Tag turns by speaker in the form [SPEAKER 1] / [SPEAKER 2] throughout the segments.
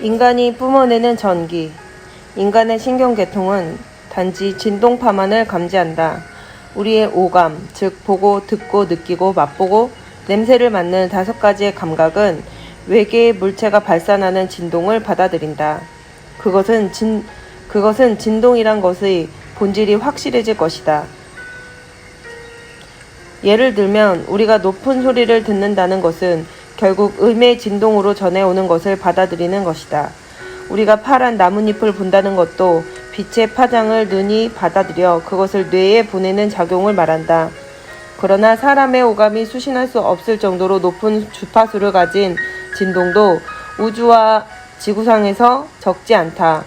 [SPEAKER 1] 인간이 뿜어내는 전기. 인간의 신경계통은 단지 진동파만을 감지한다. 우리의 오감, 즉 보고, 듣고, 느끼고, 맛보고, 냄새를 맡는 5가지의 감각은 외계의 물체가 발산하는 진동을 받아들인다. 그것은 진동이란 것의 본질이 확실해질 것이다. 예를 들면 우리가 높은 소리를 듣는다는 것은 결국 음의 진동으로 전해오는 것을 받아들이는 것이다. 우리가 파란 나뭇잎을 본다는 것도 빛의 파장을 눈이 받아들여 그것을 뇌에 보내는 작용을 말한다. 그러나 사람의 오감이 수신할 수 없을 정도로 높은 주파수를 가진 진동도 우주와 지구상에서 적지 않다.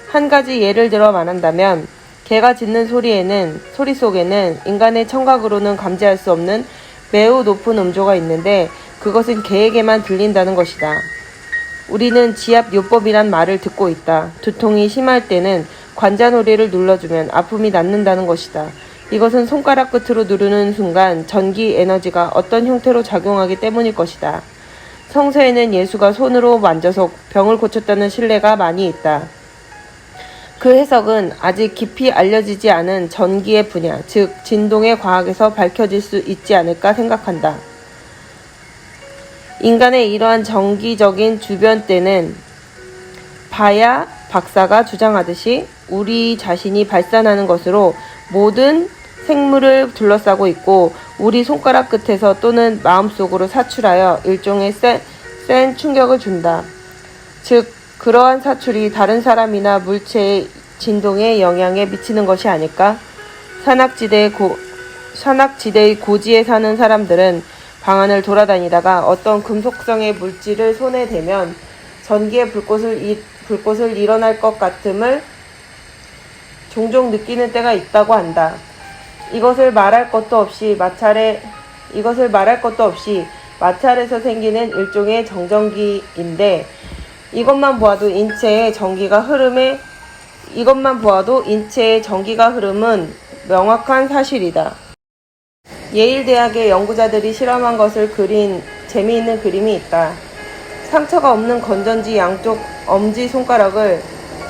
[SPEAKER 1] 한 가지 예를 들어 말한다면 개가 짖는 소리 속에는 인간의 청각으로는 감지할 수 없는 매우 높은 음조가 있는데 그것은 개에게만 들린다는 것이다. 우리는 지압요법이란 말을 듣고 있다. 두통이 심할 때는 관자놀이를 눌러주면 아픔이 낫는다는 것이다. 이것은 손가락 끝으로 누르는 순간 전기 에너지가 어떤 형태로 작용하기 때문일 것이다. 성서에는 예수가 손으로 만져서 병을 고쳤다는 신뢰가 많이 있다. 그 해석은 아직 깊이 알려지지 않은 전기의 분야, 즉 진동의 과학에서 밝혀질 수 있지 않을까 생각한다. 인간의 이러한 정기적인 주변대는 바야 박사가 주장하듯이 우리 자신이 발산하는 것으로 모든 생물을 둘러싸고 있고 우리 손가락 끝에서 또는 마음속으로 사출하여 일종의 센 충격을 준다. 즉 그러한 사출이 다른 사람이나 물체의 진동에 영향에 미치는 것이 아닐까? 산악지대의 고지에 사는 사람들은 방 안을 돌아다니다가 어떤 금속성의 물질을 손에 대면 전기의 불꽃을 일어날 것 같음을 종종 느끼는 때가 있다고 한다. 이것을 말할 것도 없이 마찰에서 생기는 일종의 정전기인데 이것만 보아도 인체의 전기가 흐름은 명확한 사실이다. 예일대학의 연구자들이 실험한 것을 그린 재미있는 그림이 있다. 상처가 없는 건전지 양쪽 엄지손가락을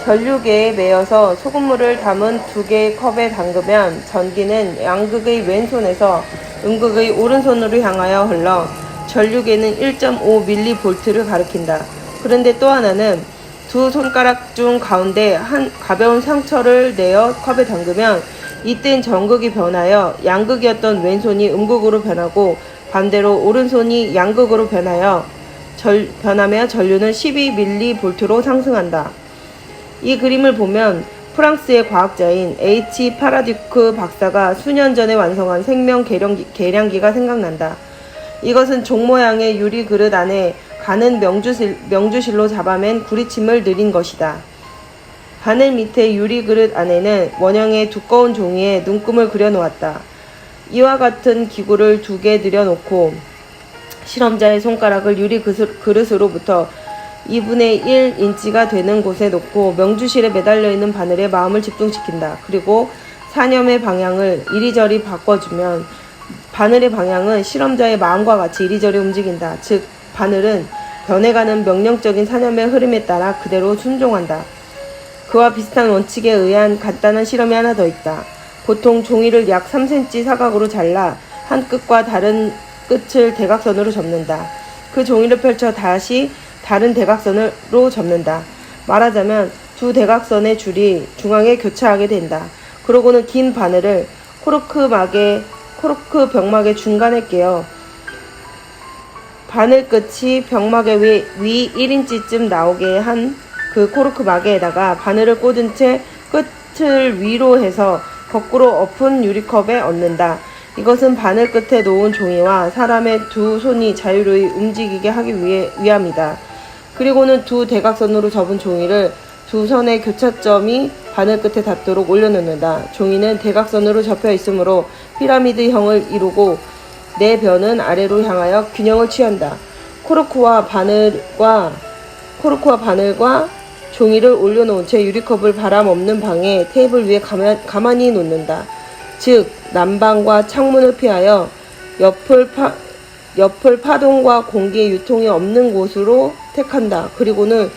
[SPEAKER 1] 전류계에 매어서 소금물을 담은 2개의 컵에 담그면 전기는 양극의 왼손에서 음극의 오른손으로 향하여 흘러 전류계는 1.5mV를 가리킨다. 그런데 또 하나는 두 손가락 중 가운데 한 가벼운 상처를 내어 컵에 담그면 이땐 전극이 변하여 양극이었던 왼손이 음극으로 변하고 반대로 오른손이 양극으로 변하며 전류는 12mV로 상승한다. 이 그림을 보면 프랑스의 과학자인 H. 파라듀크 박사가 수년 전에 완성한 생명 계량기가 생각난다. 이것은 종 모양의 유리 그릇 안에 가는 명주실로 잡아맨 구리침을 들인 것이다. 바늘 밑에 유리 그릇 안에는 원형의 두꺼운 종이에 눈금을 그려놓았다. 이와 같은 기구를 2개 들여놓고 실험자의 손가락을 유리 그릇으로부터 2분의 1인치가 되는 곳에 놓고 명주실에 매달려있는 바늘에 마음을 집중시킨다. 그리고 사념의 방향을 이리저리 바꿔주면 바늘의 방향은 실험자의 마음과 같이 이리저리 움직인다. 즉 바늘은 변해가는 명령적인 사념의 흐름에 따라 그대로 순종한다. 그와 비슷한 원칙에 의한 간단한 실험이 하나 더 있다. 보통 종이를 약 3cm 사각으로 잘라 한 끝과 다른 끝을 대각선으로 접는다. 그 종이를 펼쳐 다시 다른 대각선으로 접는다. 말하자면 두 대각선의 줄이 중앙에 교차하게 된다. 그러고는 긴 바늘을 코르크 병막의 중간에 끼워 바늘 끝이 병막의 위 1인치쯤 나오게 한 그 코르크 마개에다가 바늘을 꽂은 채 끝을 위로 해서 거꾸로 엎은 유리컵에 얹는다. 이것은 바늘 끝에 놓은 종이와 사람의 두 손이 자유로이 움직이게 하기 위함이다. 그리고는 두 대각선으로 접은 종이를 두 선의 교차점이 바늘 끝에 닿도록 올려놓는다. 종이는 대각선으로 접혀 있으므로 피라미드형을 이루고 네 변은 아래로 향하여 균형을 취한다. 코르크와 바늘과 종이를 올려놓은 채 유리컵을 바람 없는 방에 테이블 위에 가만히 놓는다. 즉 난방과 창문을 피하여 옆을 파동과 공기의 유통이 없는 곳으로 택한다. 그리고는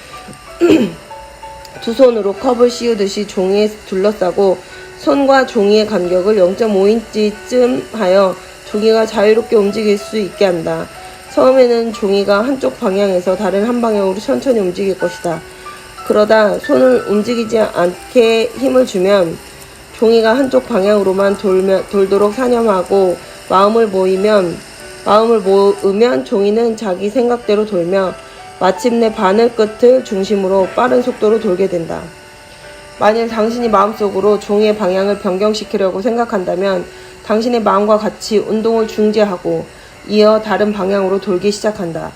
[SPEAKER 1] 두 손으로 컵을 씌우듯이 종이에 둘러싸고 손과 종이의 간격을 0.5인치쯤 하여 종이가 자유롭게 움직일 수 있게 한다. 처음에는 종이가 한쪽 방향에서 다른 한 방향으로 천천히 움직일 것이다. 그러다 손을 움직이지 않게 힘을 주면 종이가 한쪽 방향으로만 돌도록 사념하고 마음을 모으면 종이는 자기 생각대로 돌며 마침내 바늘 끝을 중심으로 빠른 속도로 돌게 된다. 만일 당신이 마음속으로 종이의 방향을 변경시키려고 생각한다면 당신의 마음과 같이 운동을 중지하고 이어 다른 방향으로 돌기 시작한다.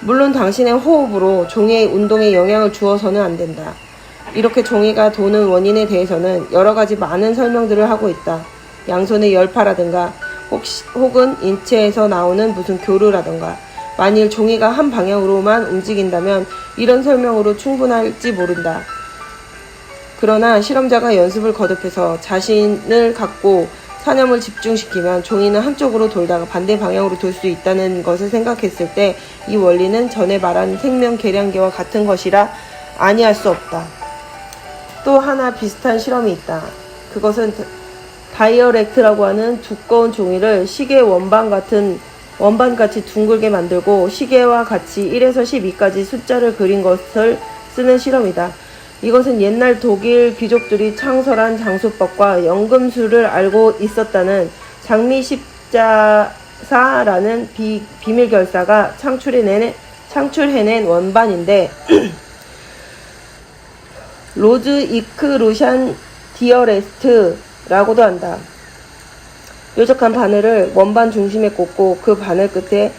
[SPEAKER 1] 물론 당신의 호흡으로 종이의 운동에 영향을 주어서는 안 된다. 이렇게 종이가 도는 원인에 대해서는 여러 가지 많은 설명들을 하고 있다. 양손의 열파라든가 혹은 인체에서 나오는 무슨 교류라든가. 만일 종이가 한 방향으로만 움직인다면 이런 설명으로 충분할지 모른다. 그러나 실험자가 연습을 거듭해서 자신을 갖고 사념을 집중시키면 종이는 한쪽으로 돌다가 반대 방향으로 돌 수 있다는 것을 생각했을 때 이 원리는 전에 말한 생명 계량계와 같은 것이라 아니할 수 없다. 또 하나 비슷한 실험이 있다. 그것은 다이어렉트라고 하는 두꺼운 종이를 시계 원반같이 둥글게 만들고 시계와 같이 1에서 12까지 숫자를 그린 것을 쓰는 실험이다. 이것은 옛날 독일 귀족들이 창설한 장수법과 연금술을 알고 있었다는 장미 십자사라는 비밀 결사가 창출해낸 원반인데 로즈 이크 루샨 디어레스트라고도 한다. 뾰족한 바늘을 원반 중심에 꽂고 그 바늘 끝에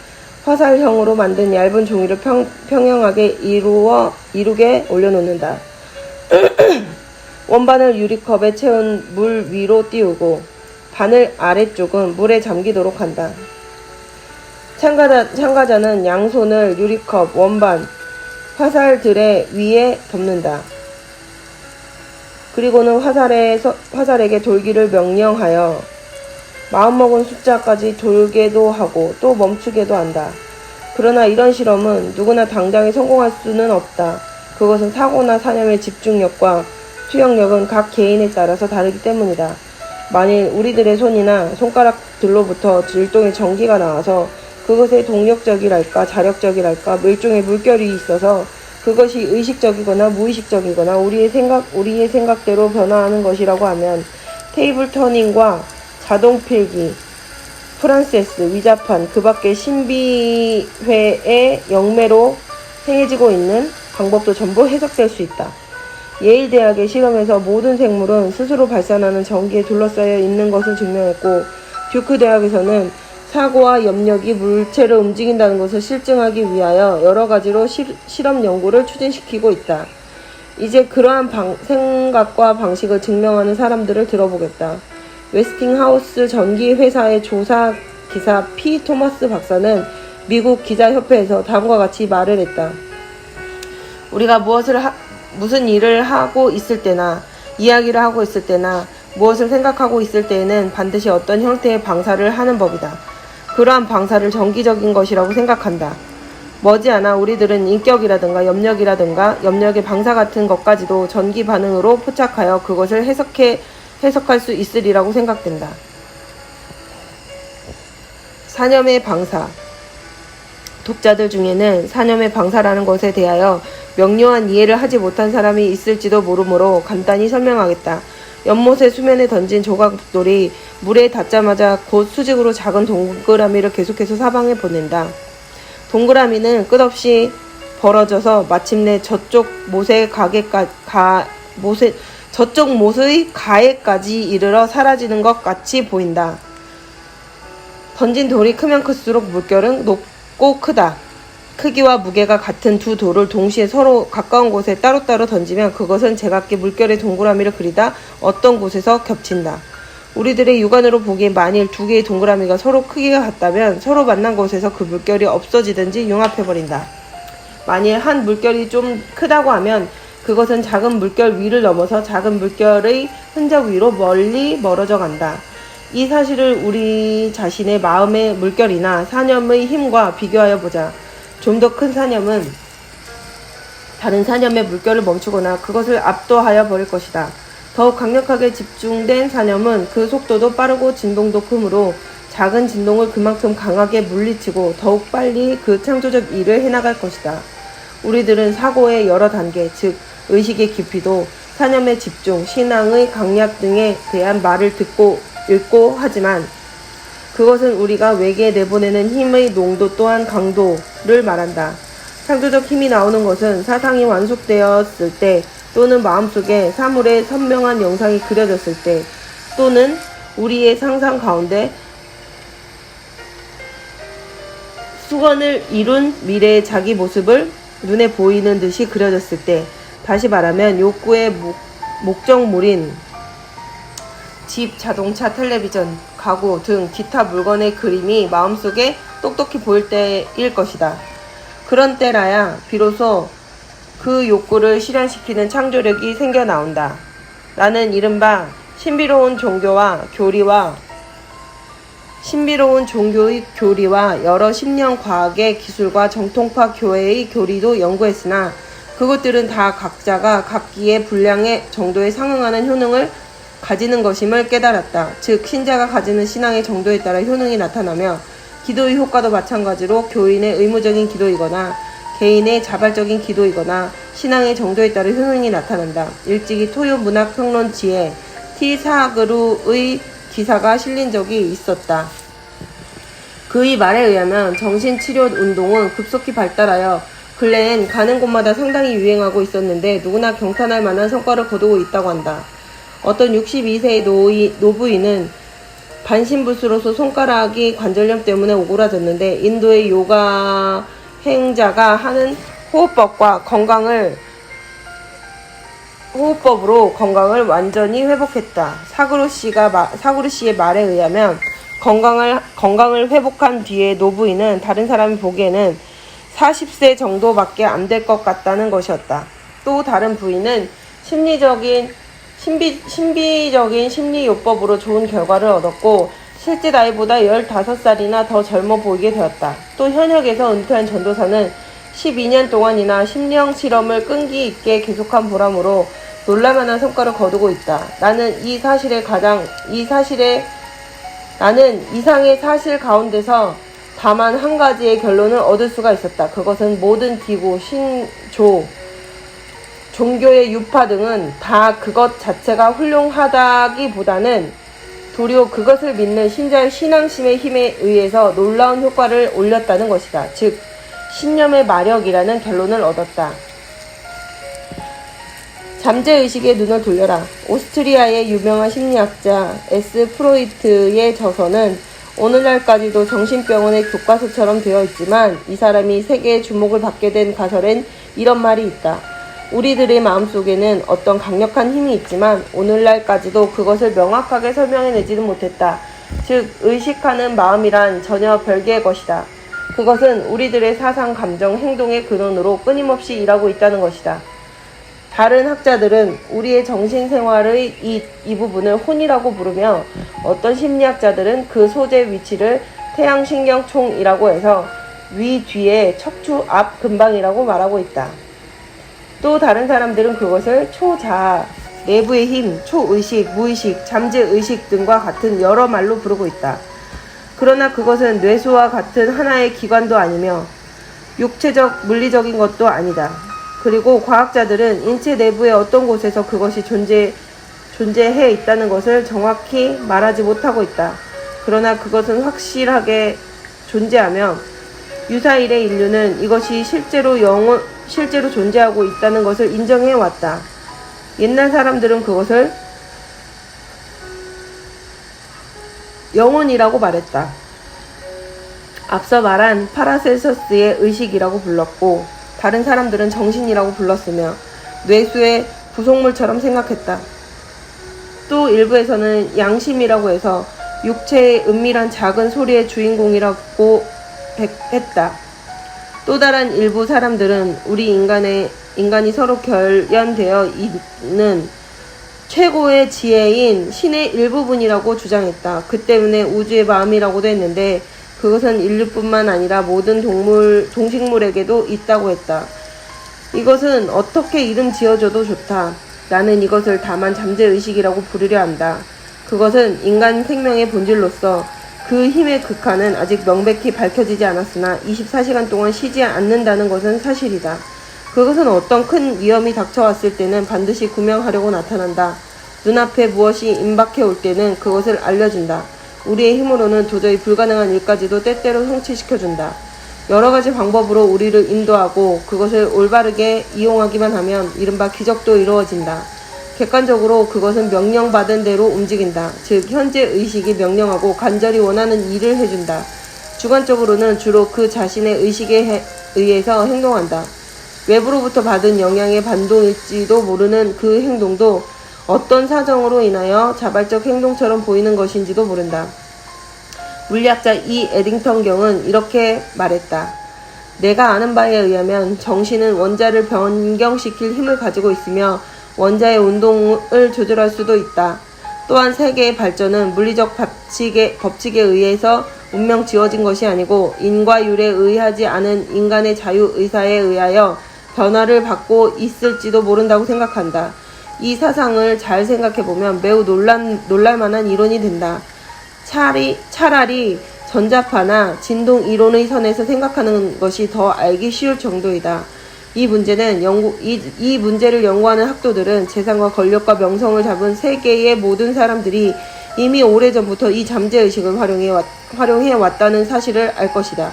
[SPEAKER 1] 화살형으로 만든 얇은 종이를 평형하게 이루게 올려놓는다. 원반을 유리컵에 채운 물 위로 띄우고 바늘 아래쪽은 물에 잠기도록 한다. 참가자는 양손을 유리컵, 원반, 화살들의 위에 덮는다. 그리고는 화살에게 돌기를 명령하여 마음먹은 숫자까지 돌게도 하고 또 멈추게도 한다. 그러나 이런 실험은 누구나 당장에 성공할 수는 없다. 그것은 사고나 사념의 집중력과 수용력은 각 개인에 따라서 다르기 때문이다. 만일 우리들의 손이나 손가락들로부터 일종의 전기가 나와서 그것에 동력적이랄까 자력적이랄까 일종의 물결이 있어서 그것이 의식적이거나 무의식적이거나 우리의 생각대로 변화하는 것이라고 하면 테이블 터닝과 자동필기, 프란세스, 위자판, 그 밖의 신비회의 영매로 행해지고 있는 방법도 전부 해석될 수 있다. 예일 대학의 실험에서 모든 생물은 스스로 발산하는 전기에 둘러싸여 있는 것을 증명했고 듀크 대학에서는 사고와 염력이 물체를 움직인다는 것을 실증하기 위하여 여러 가지로 실험 연구를 추진시키고 있다. 이제 그러한 생각과 방식을 증명하는 사람들을 들어보겠다. 웨스팅하우스 전기회사의 조사 기사 P. 토마스 박사는 미국 기자협회에서 다음과 같이 말을 했다. 우리가 무슨 일을 하고 있을 때나 이야기를 하고 있을 때나 무엇을 생각하고 있을 때에는 반드시 어떤 형태의 방사를 하는 법이다. 그러한 방사를 정기적인 것이라고 생각한다. 머지않아 우리들은 인격이라든가 염력의 방사 같은 것까지도 전기 반응으로 포착하여 그것을 해석할 수 있으리라고 생각된다. 사념의 방사. 독자들 중에는 사념의 방사라는 것에 대하여 명료한 이해를 하지 못한 사람이 있을지도 모르므로 간단히 설명하겠다. 연못의 수면에 던진 조각돌이 물에 닿자마자 곧 수직으로 작은 동그라미를 계속해서 사방에 보낸다. 동그라미는 끝없이 벌어져서 마침내 저쪽 못의 가에까지 이르러 사라지는 것 같이 보인다. 던진 돌이 크면 클수록 물결은 높고 크다. 크기와 무게가 같은 두 돌을 동시에 서로 가까운 곳에 따로따로 던지면 그것은 제각기 물결의 동그라미를 그리다 어떤 곳에서 겹친다. 우리들의 육안으로 보기에 만일 두 개의 동그라미가 서로 크기가 같다면 서로 만난 곳에서 그 물결이 없어지든지 융합해버린다. 만일 한 물결이 좀 크다고 하면 그것은 작은 물결 위를 넘어서 작은 물결의 흔적 위로 멀리 멀어져 간다. 이 사실을 우리 자신의 마음의 물결이나 사념의 힘과 비교하여 보자. 좀 더 큰 사념은 다른 사념의 물결을 멈추거나 그것을 압도하여 버릴 것이다. 더욱 강력하게 집중된 사념은 그 속도도 빠르고 진동도 크므로 작은 진동을 그만큼 강하게 물리치고 더욱 빨리 그 창조적 일을 해나갈 것이다. 우리들은 사고의 여러 단계, 즉 의식의 깊이도 사념의 집중, 신앙의 강약 등에 대한 말을 듣고 읽고 하지만 그것은 우리가 외계에 내보내는 힘의 농도 또한 강도를 말한다. 창조적 힘이 나오는 것은 사상이 완숙되었을 때 또는 마음속에 사물의 선명한 영상이 그려졌을 때 또는 우리의 상상 가운데 수건을 이룬 미래의 자기 모습을 눈에 보이는 듯이 그려졌을 때, 다시 말하면 욕구의 목적물인 집, 자동차, 텔레비전, 가구 등 기타 물건의 그림이 마음속에 똑똑히 보일 때일 것이다. 그런 때라야 비로소 그 욕구를 실현시키는 창조력이 생겨나온다. 나는 이른바 신비로운 종교의 교리와 여러 심령 과학의 기술과 정통파 교회의 교리도 연구했으나 그것들은 다 각자가 각기의 분량의 정도에 상응하는 효능을 가지는 것임을 깨달았다. 즉 신자가 가지는 신앙의 정도에 따라 효능이 나타나며 기도의 효과도 마찬가지로 교인의 의무적인 기도이거나 개인의 자발적인 기도이거나 신앙의 정도에 따라 효능이 나타난다. 일찍이 토요 문학평론지에 티 사그루의 기사가 실린 적이 있었다. 그의 말에 의하면 정신치료 운동은 급속히 발달하여 근래엔 가는 곳마다 상당히 유행하고 있었는데 누구나 경탄할 만한 성과를 거두고 있다고 한다. 어떤 62세의 노부인은 반신불수로서 손가락이 관절염 때문에 오그라졌는데 인도의 요가 행자가 하는 호흡법으로 건강을 완전히 회복했다. 사구루 씨의 말에 의하면 건강을 회복한 뒤에 노부인은 다른 사람이 보기에는 40세 정도밖에 안 될 것 같다는 것이었다. 또 다른 부인은 신비적인 심리요법으로 좋은 결과를 얻었고 실제 나이보다 15살이나 더 젊어 보이게 되었다. 또 현역에서 은퇴한 전도사는 12년 동안이나 심령 실험을 끈기 있게 계속한 보람으로 놀랄만한 성과를 거두고 있다. 나는 이상의 사실 가운데서 다만 한 가지의 결론을 얻을 수가 있었다. 그것은 모든 기구, 신조, 종교의 유파 등은 다 그것 자체가 훌륭하다기보다는 도리어 그것을 믿는 신자의 신앙심의 힘에 의해서 놀라운 효과를 올렸다는 것이다. 즉 신념의 마력이라는 결론을 얻었다. 잠재의식의 눈을 돌려라. 오스트리아의 유명한 심리학자 S. 프로이트의 저서는 오늘날까지도 정신병원의 교과서처럼 되어 있지만 이 사람이 세계의 주목을 받게 된 가설엔 이런 말이 있다. 우리들의 마음속에는 어떤 강력한 힘이 있지만 오늘날까지도 그것을 명확하게 설명해내지는 못했다. 즉 의식하는 마음이란 전혀 별개의 것이다. 그것은 우리들의 사상, 감정, 행동의 근원으로 끊임없이 일하고 있다는 것이다. 다른 학자들은 우리의 정신생활의 이 부분을 혼이라고 부르며 어떤 심리학자들은 그 소재 위치를 태양신경총이라고 해서 위 뒤에 척추 앞 근방이라고 말하고 있다. 또 다른 사람들은 그것을 초자아, 내부의 힘, 초의식, 무의식, 잠재의식 등과 같은 여러 말로 부르고 있다. 그러나 그것은 뇌수와 같은 하나의 기관도 아니며 육체적, 물리적인 것도 아니다. 그리고 과학자들은 인체 내부의 어떤 곳에서 그것이 존재해 있다는 것을 정확히 말하지 못하고 있다. 그러나 그것은 확실하게 존재하며 유사일의 인류는 이것이 실제로 존재하고 있다는 것을 인정해 왔다. 옛날 사람들은 그것을 영혼이라고 말했다. 앞서 말한 파라셀서스의 의식이라고 불렀고 다른 사람들은 정신이라고 불렀으며 뇌수의 부속물처럼 생각했다. 또 일부에서는 양심이라고 해서 육체의 은밀한 작은 소리의 주인공이라고 했다. 또 다른 일부 사람들은 우리 인간이 서로 결연되어 있는 최고의 지혜인 신의 일부분이라고 주장했다. 그 때문에 우주의 마음이라고도 했는데 그것은 인류뿐만 아니라 모든 동식물에게도 있다고 했다. 이것은 어떻게 이름 지어줘도 좋다. 나는 이것을 다만 잠재의식이라고 부르려 한다. 그것은 인간 생명의 본질로서 그 힘의 극한은 아직 명백히 밝혀지지 않았으나 24시간 동안 쉬지 않는다는 것은 사실이다. 그것은 어떤 큰 위험이 닥쳐왔을 때는 반드시 구명하려고 나타난다. 눈앞에 무엇이 임박해 올 때는 그것을 알려준다. 우리의 힘으로는 도저히 불가능한 일까지도 때때로 성취시켜준다. 여러 가지 방법으로 우리를 인도하고 그것을 올바르게 이용하기만 하면 이른바 기적도 이루어진다. 객관적으로 그것은 명령받은 대로 움직인다. 즉 현재 의식이 명령하고 간절히 원하는 일을 해준다. 주관적으로는 주로 그 자신의 의식에 의해서 행동한다. 외부로부터 받은 영향의 반동일지도 모르는 그 행동도 어떤 사정으로 인하여 자발적 행동처럼 보이는 것인지도 모른다. 물리학자 이 에딩턴 경은 이렇게 말했다. 내가 아는 바에 의하면 정신은 원자를 변경시킬 힘을 가지고 있으며 원자의 운동을 조절할 수도 있다. 또한 세계의 발전은 물리적 법칙에 의해서 운명 지어진 것이 아니고 인과율에 의하지 않은 인간의 자유의사에 의하여 변화를 받고 있을지도 모른다고 생각한다. 이 사상을 잘 생각해보면 매우 놀랄만한 이론이 된다. 차라리 전자파나 진동 이론의 선에서 생각하는 것이 더 알기 쉬울 정도이다. 이 문제를 연구하는 학도들은 재산과 권력과 명성을 잡은 세계의 모든 사람들이 이미 오래전부터 이 잠재의식을 활용해 왔다는 사실을 알 것이다.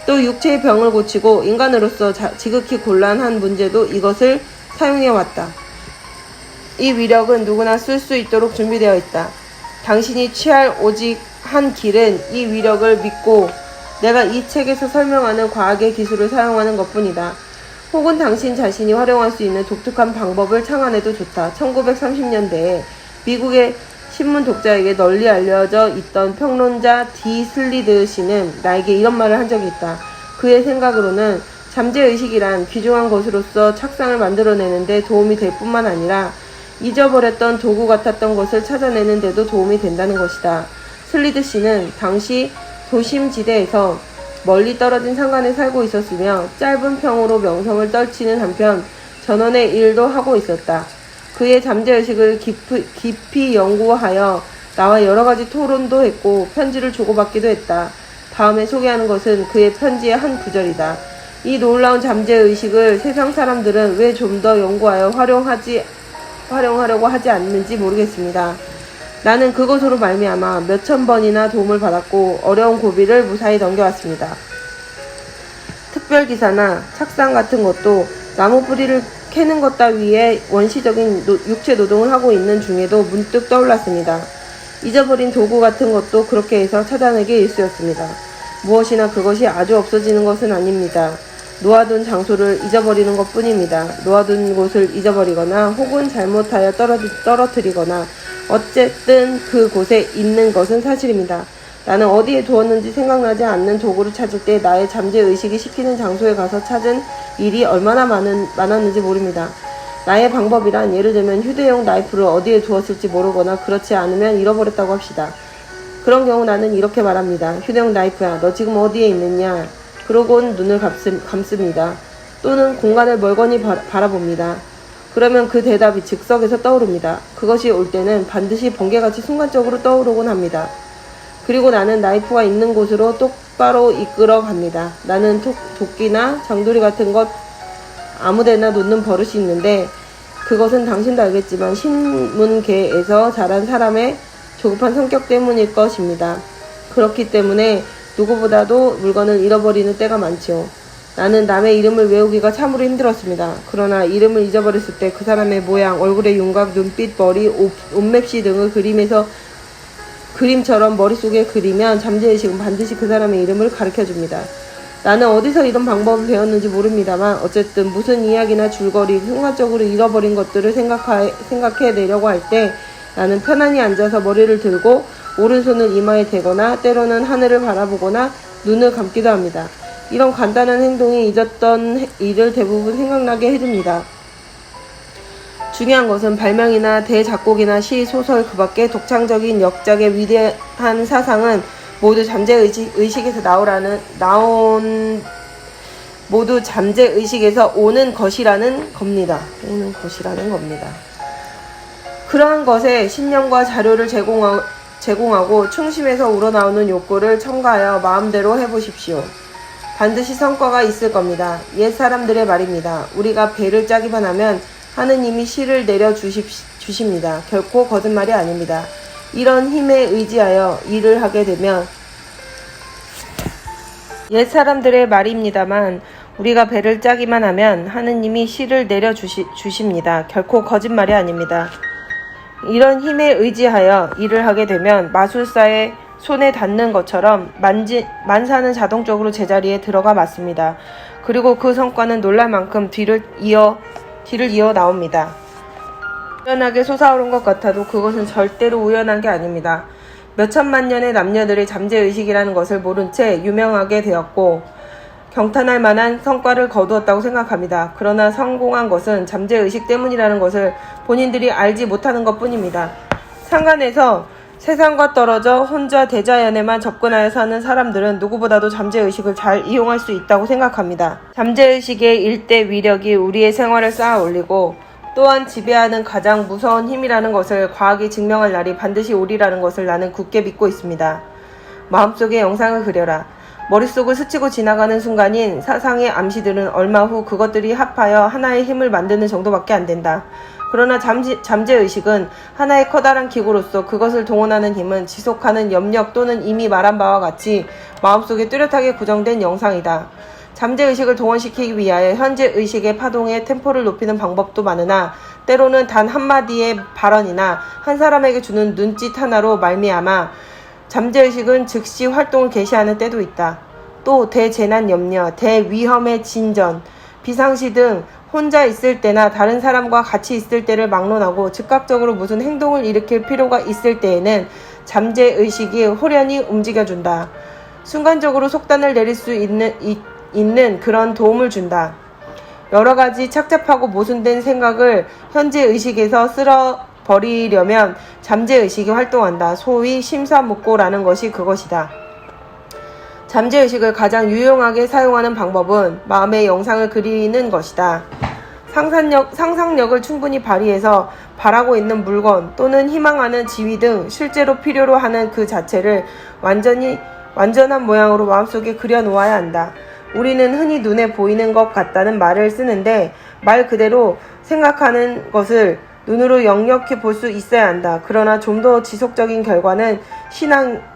[SPEAKER 1] 또 육체의 병을 고치고 인간으로서 지극히 곤란한 문제도 이것을 사용해 왔다. 이 위력은 누구나 쓸 수 있도록 준비되어 있다. 당신이 취할 오직 한 길은 이 위력을 믿고 내가 이 책에서 설명하는 과학의 기술을 사용하는 것뿐이다. 혹은 당신 자신이 활용할 수 있는 독특한 방법을 창안해도 좋다. 1930년대에 미국의 신문 독자에게 널리 알려져 있던 평론자 디 슬리드 씨는 나에게 이런 말을 한 적이 있다. 그의 생각으로는 잠재의식이란 귀중한 것으로서 착상을 만들어내는데 도움이 될 뿐만 아니라 잊어버렸던 도구 같았던 것을 찾아내는 데도 도움이 된다는 것이다. 슬리드 씨는 당시 도심지대에서 멀리 떨어진 산간에 살고 있었으며 짧은 평으로 명성을 떨치는 한편 전원의 일도 하고 있었다. 그의 잠재의식을 깊이 연구하여 나와 여러 가지 토론도 했고 편지를 주고받기도 했다. 다음에 소개하는 것은 그의 편지의 한 구절이다. 이 놀라운 잠재의식을 세상 사람들은 왜 좀 더 연구하여 활용하려고 하지 않는지 모르겠습니다. 나는 그것으로 말미암아 몇천 번이나 도움을 받았고 어려운 고비를 무사히 넘겨왔습니다. 특별기사나 착상 같은 것도 나무 뿌리를 캐는 것 따위의 원시적인 육체 노동을 하고 있는 중에도 문득 떠올랐습니다. 잊어버린 도구 같은 것도 그렇게 해서 찾아내기 일쑤였습니다. 무엇이나 그것이 아주 없어지는 것은 아닙니다. 놓아둔 장소를 잊어버리는 것 뿐입니다. 놓아둔 곳을 잊어버리거나 혹은 잘못하여 떨어뜨리거나 어쨌든 그곳에 있는 것은 사실입니다. 나는 어디에 두었는지 생각나지 않는 도구를 찾을 때 나의 잠재의식이 시키는 장소에 가서 찾은 일이 얼마나 많았는지 모릅니다. 나의 방법이란 예를 들면 휴대용 나이프를 어디에 두었을지 모르거나 그렇지 않으면 잃어버렸다고 합시다. 그런 경우 나는 이렇게 말합니다. 휴대용 나이프야, 너 지금 어디에 있느냐? 그러곤 눈을 감습니다. 또는 공간을 멀거니 바라봅니다. 그러면 그 대답이 즉석에서 떠오릅니다. 그것이 올 때는 반드시 번개같이 순간적으로 떠오르곤 합니다. 그리고 나는 나이프가 있는 곳으로 똑바로 이끌어 갑니다. 나는 도끼나 장도리 같은 것 아무데나 놓는 버릇이 있는데 그것은 당신도 알겠지만 신문계에서 자란 사람의 조급한 성격 때문일 것입니다. 그렇기 때문에 누구보다도 물건을 잃어버리는 때가 많지요. 나는 남의 이름을 외우기가 참으로 힘들었습니다. 그러나 이름을 잊어버렸을 때 그 사람의 모양, 얼굴의 윤곽, 눈빛, 머리, 옷맵시 등을 그림처럼 머릿속에 그리면 잠재의식은 반드시 그 사람의 이름을 가르쳐줍니다. 나는 어디서 이런 방법을 배웠는지 모릅니다만 어쨌든 무슨 이야기나 줄거리, 순간적으로 잃어버린 것들을 생각해내려고 할 때 나는 편안히 앉아서 머리를 들고 오른손을 이마에 대거나 때로는 하늘을 바라보거나 눈을 감기도 합니다. 이런 간단한 행동이 잊었던 일을 대부분 생각나게 해줍니다. 중요한 것은 발명이나 대작곡이나 시, 소설 그 밖에 독창적인 역작의 위대한 사상은 모두 잠재의식에서 모두 잠재의식에서 오는 것이라는 겁니다. 그러한 것에 신념과 자료를 제공하고 충심에서 우러나오는 욕구를 첨가하여 마음대로 해보십시오. 반드시 성과가 있을 겁니다. 옛 사람들의 말입니다. 우리가 배를 짜기만 하면 하느님이 씨를 내려 주십니다. 결코 거짓말이 아닙니다. 이런 힘에 의지하여 일을 하게 되면 옛 사람들의 말입니다만 우리가 배를 짜기만 하면 하느님이 씨를 내려 주십니다. 결코 거짓말이 아닙니다. 이런 힘에 의지하여 일을 하게 되면 마술사의 손에 닿는 것처럼 만사는 자동적으로 제자리에 들어가 맞습니다. 그리고 그 성과는 놀랄 만큼 뒤를 이어 나옵니다. 우연하게 솟아오른 것 같아도 그것은 절대로 우연한 게 아닙니다. 몇천만 년의 남녀들이 잠재의식이라는 것을 모른 채 유명하게 되었고 경탄할 만한 성과를 거두었다고 생각합니다. 그러나 성공한 것은 잠재의식 때문이라는 것을 본인들이 알지 못하는 것 뿐입니다. 상간에서 세상과 떨어져 혼자 대자연에만 접근하여 사는 사람들은 누구보다도 잠재의식을 잘 이용할 수 있다고 생각합니다. 잠재의식의 일대 위력이 우리의 생활을 쌓아 올리고 또한 지배하는 가장 무서운 힘이라는 것을 과학이 증명할 날이 반드시 오리라는 것을 나는 굳게 믿고 있습니다. 마음속에 영상을 그려라. 머릿속을 스치고 지나가는 순간인 사상의 암시들은 얼마 후 그것들이 합하여 하나의 힘을 만드는 정도밖에 안 된다. 그러나 잠재의식은 하나의 커다란 기구로서 그것을 동원하는 힘은 지속하는 염력 또는 이미 말한 바와 같이 마음속에 뚜렷하게 고정된 영상이다. 잠재의식을 동원시키기 위하여 현재의식의 파동의 템포를 높이는 방법도 많으나 때로는 단 한마디의 발언이나 한 사람에게 주는 눈짓 하나로 말미암아 잠재의식은 즉시 활동을 개시하는 때도 있다. 또 대재난 염려, 대위험의 진전, 비상시 등 혼자 있을 때나 다른 사람과 같이 있을 때를 막론하고 즉각적으로 무슨 행동을 일으킬 필요가 있을 때에는 잠재의식이 호련히 움직여준다. 순간적으로 속단을 내릴 수 있는 그런 도움을 준다. 여러 가지 착잡하고 모순된 생각을 현재의식에서 쓸어버리려면 잠재의식이 활동한다. 소위 심사묵고라는 것이 그것이다. 잠재의식을 가장 유용하게 사용하는 방법은 마음의 영상을 그리는 것이다. 상상력을 충분히 발휘해서 바라고 있는 물건 또는 희망하는 지위 등 실제로 필요로 하는 그 자체를 완전한 모양으로 마음속에 그려놓아야 한다. 우리는 흔히 눈에 보이는 것 같다는 말을 쓰는데 말 그대로 생각하는 것을 눈으로 역력히 볼 수 있어야 한다. 그러나 좀 더 지속적인 결과는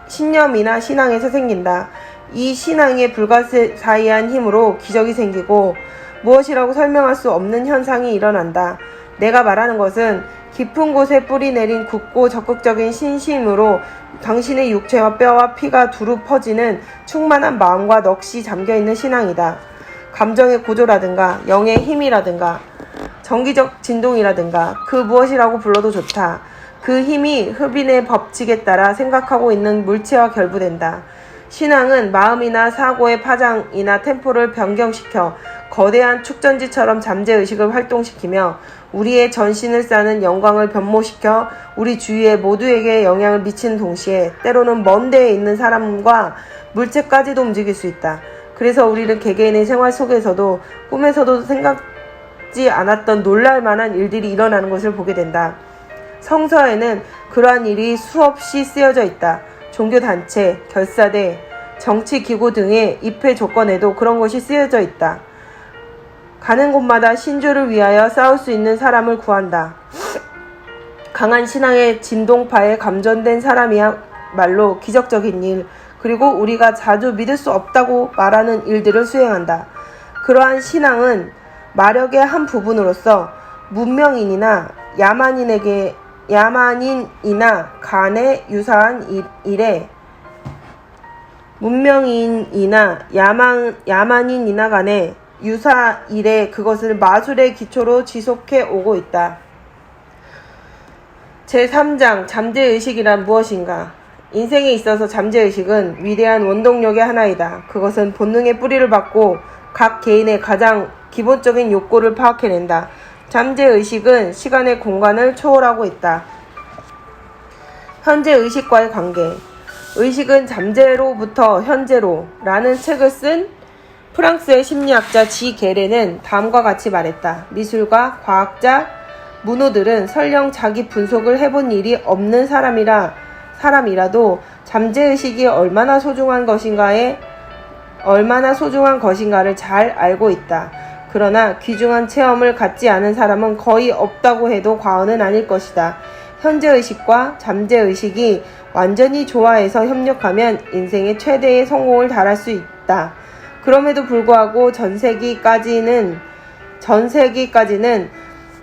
[SPEAKER 1] 신념이나 신앙에서 생긴다. 이 신앙의 불가사의한 힘으로 기적이 생기고 무엇이라고 설명할 수 없는 현상이 일어난다. 내가 말하는 것은 깊은 곳에 뿌리 내린 굳고 적극적인 신심으로 당신의 육체와 뼈와 피가 두루 퍼지는 충만한 마음과 넋이 잠겨있는 신앙이다. 감정의 고조라든가 영의 힘이라든가 정기적 진동이라든가 그 무엇이라고 불러도 좋다. 그 힘이 흡인의 법칙에 따라 생각하고 있는 물체와 결부된다. 신앙은 마음이나 사고의 파장이나 템포를 변경시켜 거대한 축전지처럼 잠재의식을 활동시키며 우리의 전신을 싸는 영광을 변모시켜 우리 주위의 모두에게 영향을 미치는 동시에 때로는 먼 데에 있는 사람과 물체까지도 움직일 수 있다. 그래서 우리는 개개인의 생활 속에서도 꿈에서도 생각지 않았던 놀랄만한 일들이 일어나는 것을 보게 된다. 성서에는 그러한 일이 수없이 쓰여져 있다. 종교단체, 결사대, 정치기구 등의 입회 조건에도 그런 것이 쓰여져 있다. 가는 곳마다 신주를 위하여 싸울 수 있는 사람을 구한다. 강한 신앙의 진동파에 감전된 사람이야말로 기적적인 일, 그리고 우리가 자주 믿을 수 없다고 말하는 일들을 수행한다. 그러한 신앙은 마력의 한 부분으로서 문명인이나 야만인이나 간에 유사한 일에 문명인이나 야만인이나 간에 유사 일에 그것을 마술의 기초로 지속해 오고 있다. 제3장 잠재의식이란 무엇인가? 인생에 있어서 잠재의식은 위대한 원동력의 하나이다. 그것은 본능의 뿌리를 받고 각 개인의 가장 기본적인 욕구를 파악해낸다. 잠재의식은 시간의 공간을 초월하고 있다. 현재의식과의 관계. 의식은 잠재로부터 현재로 라는 책을 쓴 프랑스의 심리학자 지 게레는 다음과 같이 말했다. 미술가, 과학자, 문호들은 설령 자기 분석을 해본 일이 없는 사람이라도 잠재의식이 얼마나 소중한 것인가를 잘 알고 있다. 그러나 귀중한 체험을 갖지 않은 사람은 거의 없다고 해도 과언은 아닐 것이다. 현재의식과 잠재의식이 완전히 조화해서 협력하면 인생의 최대의 성공을 달할 수 있다. 그럼에도 불구하고 전 세기까지는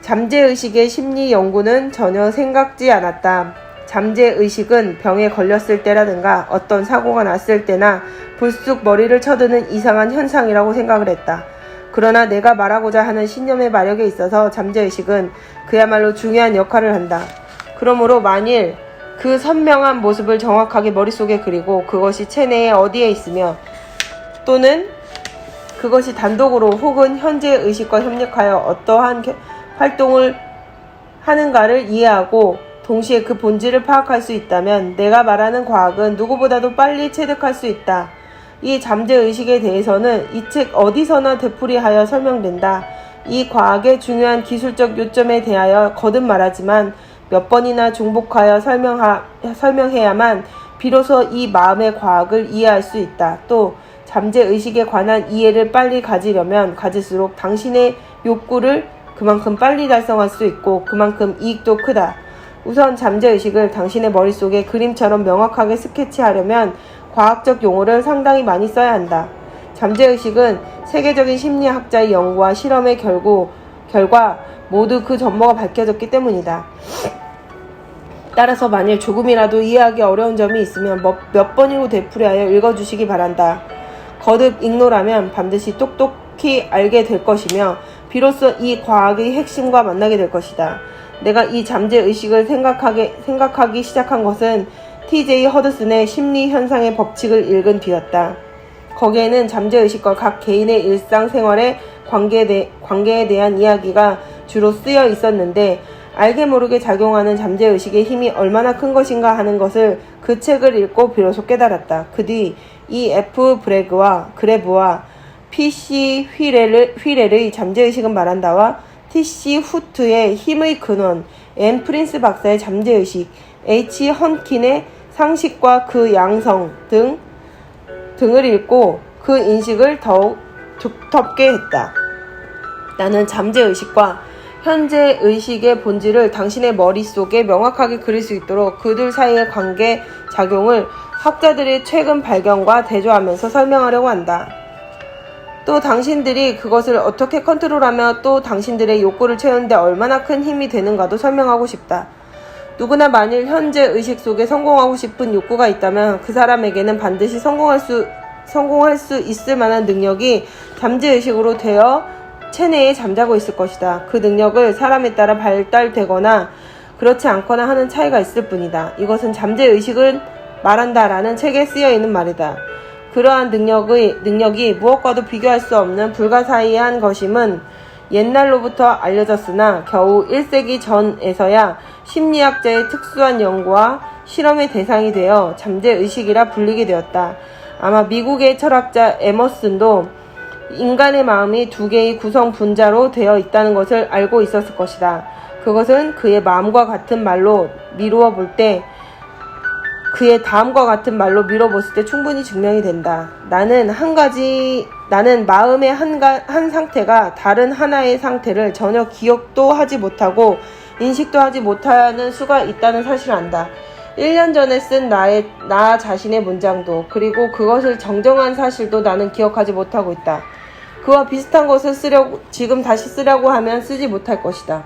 [SPEAKER 1] 잠재의식의 심리 연구는 전혀 생각지 않았다. 잠재의식은 병에 걸렸을 때라든가 어떤 사고가 났을 때나 불쑥 머리를 쳐드는 이상한 현상이라고 생각을 했다. 그러나 내가 말하고자 하는 신념의 마력에 있어서 잠재의식은 그야말로 중요한 역할을 한다. 그러므로 만일 그 선명한 모습을 정확하게 머릿속에 그리고 그것이 체내에 어디에 있으며 또는 그것이 단독으로 혹은 현재의식과 협력하여 어떠한 활동을 하는가를 이해하고 동시에 그 본질을 파악할 수 있다면 내가 말하는 과학은 누구보다도 빨리 체득할 수 있다. 이 잠재의식에 대해서는 이 책 어디서나 되풀이하여 설명된다. 이 과학의 중요한 기술적 요점에 대하여 거듭 말하지만 몇 번이나 중복하여 설명해야만 비로소 이 마음의 과학을 이해할 수 있다. 또 잠재의식에 관한 이해를 빨리 가지려면 가질수록 당신의 욕구를 그만큼 빨리 달성할 수 있고 그만큼 이익도 크다. 우선 잠재의식을 당신의 머릿속에 그림처럼 명확하게 스케치하려면 과학적 용어를 상당히 많이 써야 한다. 잠재의식은 세계적인 심리학자의 연구와 실험의 결과 모두 그 전모가 밝혀졌기 때문이다. 따라서 만일 조금이라도 이해하기 어려운 점이 있으면 몇 번이고 되풀이하여 읽어주시기 바란다. 거듭 읽노라면 반드시 똑똑히 알게 될 것이며 비로소 이 과학의 핵심과 만나게 될 것이다. 내가 이 잠재의식을 생각하기 시작한 것은 T.J. 허드슨의 심리현상의 법칙을 읽은 뒤였다. 거기에는 잠재의식과 각 개인의 일상생활의 관계에 대한 이야기가 주로 쓰여 있었는데 알게 모르게 작용하는 잠재의식의 힘이 얼마나 큰 것인가 하는 것을 그 책을 읽고 비로소 깨달았다. 그 뒤 이 F. 그레브와 P.C. 휘렐의 잠재의식은 말한다와 T.C. 후트의 힘의 근원, M. 프린스 박사의 잠재의식, H. 헌킨의 상식과 그 양성 등을 읽고 그 인식을 더욱 두텁게 했다. 나는 잠재의식과 현재의식의 본질을 당신의 머릿속에 명확하게 그릴 수 있도록 그들 사이의 관계 작용을 학자들의 최근 발견과 대조하면서 설명하려고 한다. 또 당신들이 그것을 어떻게 컨트롤하며 또 당신들의 욕구를 채우는데 얼마나 큰 힘이 되는가도 설명하고 싶다. 누구나 만일 현재 의식 속에 성공하고 싶은 욕구가 있다면 그 사람에게는 반드시 성공할 수 있을 만한 능력이 잠재의식으로 되어 체내에 잠자고 있을 것이다. 그 능력을 사람에 따라 발달되거나 그렇지 않거나 하는 차이가 있을 뿐이다. 이것은 잠재의식은 말한다라는 책에 쓰여있는 말이다. 그러한 능력이 무엇과도 비교할 수 없는 불가사의한 것임은 옛날로부터 알려졌으나 겨우 1세기 전에서야 심리학자의 특수한 연구와 실험의 대상이 되어 잠재의식이라 불리게 되었다. 아마 미국의 철학자 에머슨도 인간의 마음이 두 개의 구성 분자로 되어 있다는 것을 알고 있었을 것이다. 그것은 그의 마음과 같은 말로 미루어 볼 때 그의 다음과 같은 말로 밀어봤을 때 충분히 증명이 된다. 나는 마음의 한 상태가 다른 하나의 상태를 전혀 기억도 하지 못하고 인식도 하지 못하는 수가 있다는 사실을 안다. 1년 전에 쓴 나 자신의 문장도 그리고 그것을 정정한 사실도 나는 기억하지 못하고 있다. 그와 비슷한 것을 지금 다시 쓰려고 하면 쓰지 못할 것이다.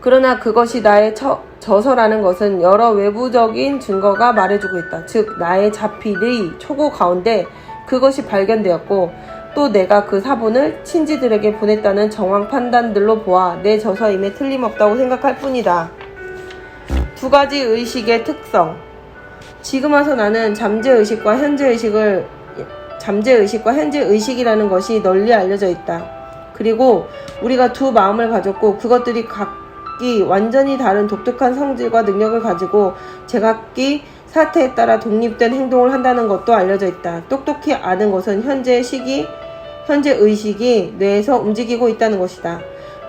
[SPEAKER 1] 그러나 그것이 나의 저서라는 것은 여러 외부적인 증거가 말해주고 있다. 즉 나의 자필의 초고 가운데 그것이 발견되었고 또 내가 그 사본을 친지들에게 보냈다는 정황 판단들로 보아 내 저서임에 틀림없다고 생각할 뿐이다. 두 가지 의식의 특성. 지금 와서 나는 잠재의식과 현재의식이라는 것이 널리 알려져 있다. 그리고 우리가 두 마음을 가졌고 그것들이 각기 완전히 다른 독특한 성질과 능력을 가지고 제각기 사태에 따라 독립된 행동을 한다는 것도 알려져 있다. 똑똑히 아는 것은 현재 의식이 뇌에서 움직이고 있다는 것이다.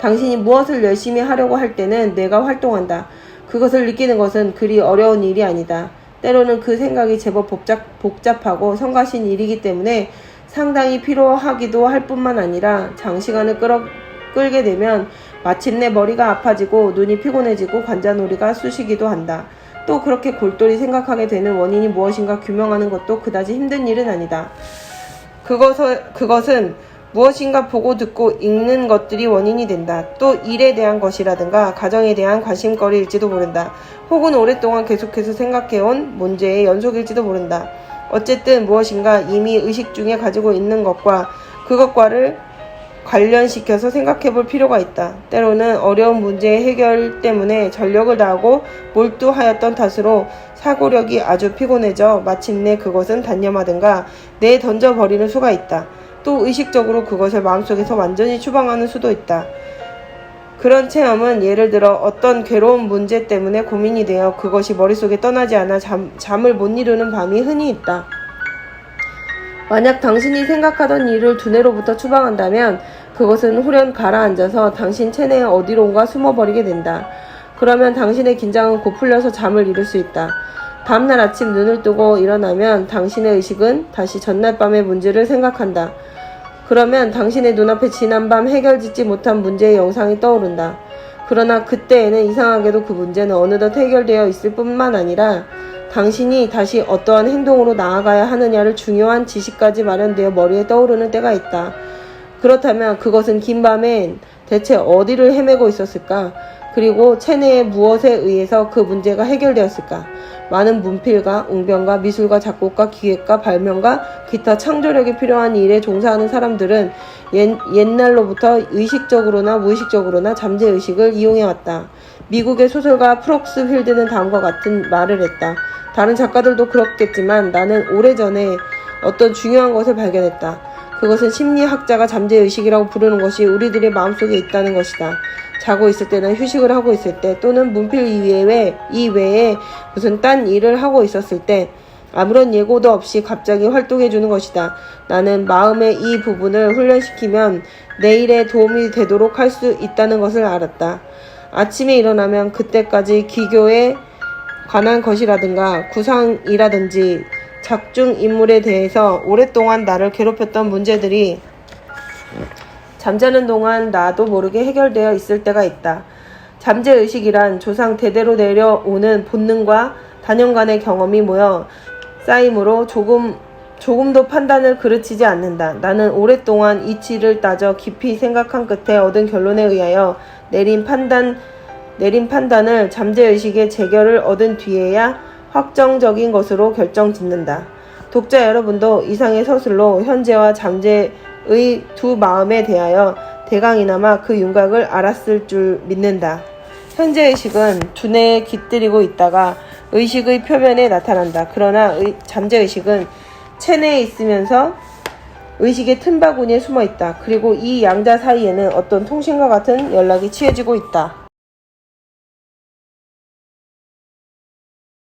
[SPEAKER 1] 당신이 무엇을 열심히 하려고 할 때는 뇌가 활동한다. 그것을 느끼는 것은 그리 어려운 일이 아니다. 때로는 그 생각이 제법 복잡하고 성가신 일이기 때문에 상당히 피로하기도 할 뿐만 아니라 장시간을 끌게 되면 마침내 머리가 아파지고 눈이 피곤해지고 관자놀이가 쑤시기도 한다. 또 그렇게 골똘히 생각하게 되는 원인이 무엇인가 규명하는 것도 그다지 힘든 일은 아니다. 그것은 무엇인가 보고 듣고 읽는 것들이 원인이 된다. 또 일에 대한 것이라든가 가정에 대한 관심거리일지도 모른다. 혹은 오랫동안 계속해서 생각해온 문제의 연속일지도 모른다. 어쨌든 무엇인가 이미 의식 중에 가지고 있는 것과 그것과를 관련시켜서 생각해볼 필요가 있다. 때로는 어려운 문제의 해결 때문에 전력을 다하고 몰두하였던 탓으로 사고력이 아주 피곤해져 마침내 그것은 단념하든가 내던져버리는 수가 있다. 또 의식적으로 그것을 마음속에서 완전히 추방하는 수도 있다. 그런 체험은 예를 들어 어떤 괴로운 문제 때문에 고민이 되어 그것이 머릿속에 떠나지 않아 잠을 못 이루는 밤이 흔히 있다. 만약 당신이 생각하던 일을 두뇌로부터 추방한다면 그것은 후련 가라앉아서 당신 체내의 어디론가 숨어버리게 된다. 그러면 당신의 긴장은 곧 풀려서 잠을 이룰 수 있다. 다음날 아침 눈을 뜨고 일어나면 당신의 의식은 다시 전날 밤의 문제를 생각한다. 그러면 당신의 눈앞에 지난밤 해결짓지 못한 문제의 영상이 떠오른다. 그러나 그때에는 이상하게도 그 문제는 어느덧 해결되어 있을 뿐만 아니라 당신이 다시 어떠한 행동으로 나아가야 하느냐를 중요한 지식까지 마련되어 머리에 떠오르는 때가 있다. 그렇다면 그것은 긴 밤엔 대체 어디를 헤매고 있었을까? 그리고 체내의 무엇에 의해서 그 문제가 해결되었을까? 많은 문필가, 웅변가, 미술가, 작곡가, 기획가, 발명가, 기타 창조력이 필요한 일에 종사하는 사람들은 옛날로부터 의식적으로나 무의식적으로나 잠재의식을 이용해왔다. 미국의 소설가 프록스 휠드는 다음과 같은 말을 했다. 다른 작가들도 그렇겠지만 나는 오래전에 어떤 중요한 것을 발견했다. 그것은 심리학자가 잠재의식이라고 부르는 것이 우리들의 마음속에 있다는 것이다. 자고 있을 때나 휴식을 하고 있을 때 또는 문필 이외에 무슨 딴 일을 하고 있었을 때 아무런 예고도 없이 갑자기 활동해주는 것이다. 나는 마음의 이 부분을 훈련시키면 내일에 도움이 되도록 할 수 있다는 것을 알았다. 아침에 일어나면 그때까지 기교에 관한 것이라든가 구상이라든지 작중 인물에 대해서 오랫동안 나를 괴롭혔던 문제들이 잠자는 동안 나도 모르게 해결되어 있을 때가 있다. 잠재의식이란 조상 대대로 내려오는 본능과 단연간의 경험이 모여 쌓이므로 조금도 판단을 그르치지 않는다. 나는 오랫동안 이치를 따져 깊이 생각한 끝에 얻은 결론에 의하여 내린 판단을 잠재의식의 재결을 얻은 뒤에야 확정적인 것으로 결정짓는다. 독자 여러분도 이상의 서술로 현재와 잠재의 두 마음에 대하여 대강이나마 그 윤곽을 알았을 줄 믿는다. 현재의식은 두뇌에 깃들이고 있다가 의식의 표면에 나타난다. 그러나 잠재의식은 체내에 있으면서 의식의 틈바구니에 숨어 있다. 그리고 이 양자 사이에는 어떤 통신과 같은 연락이 취해지고 있다.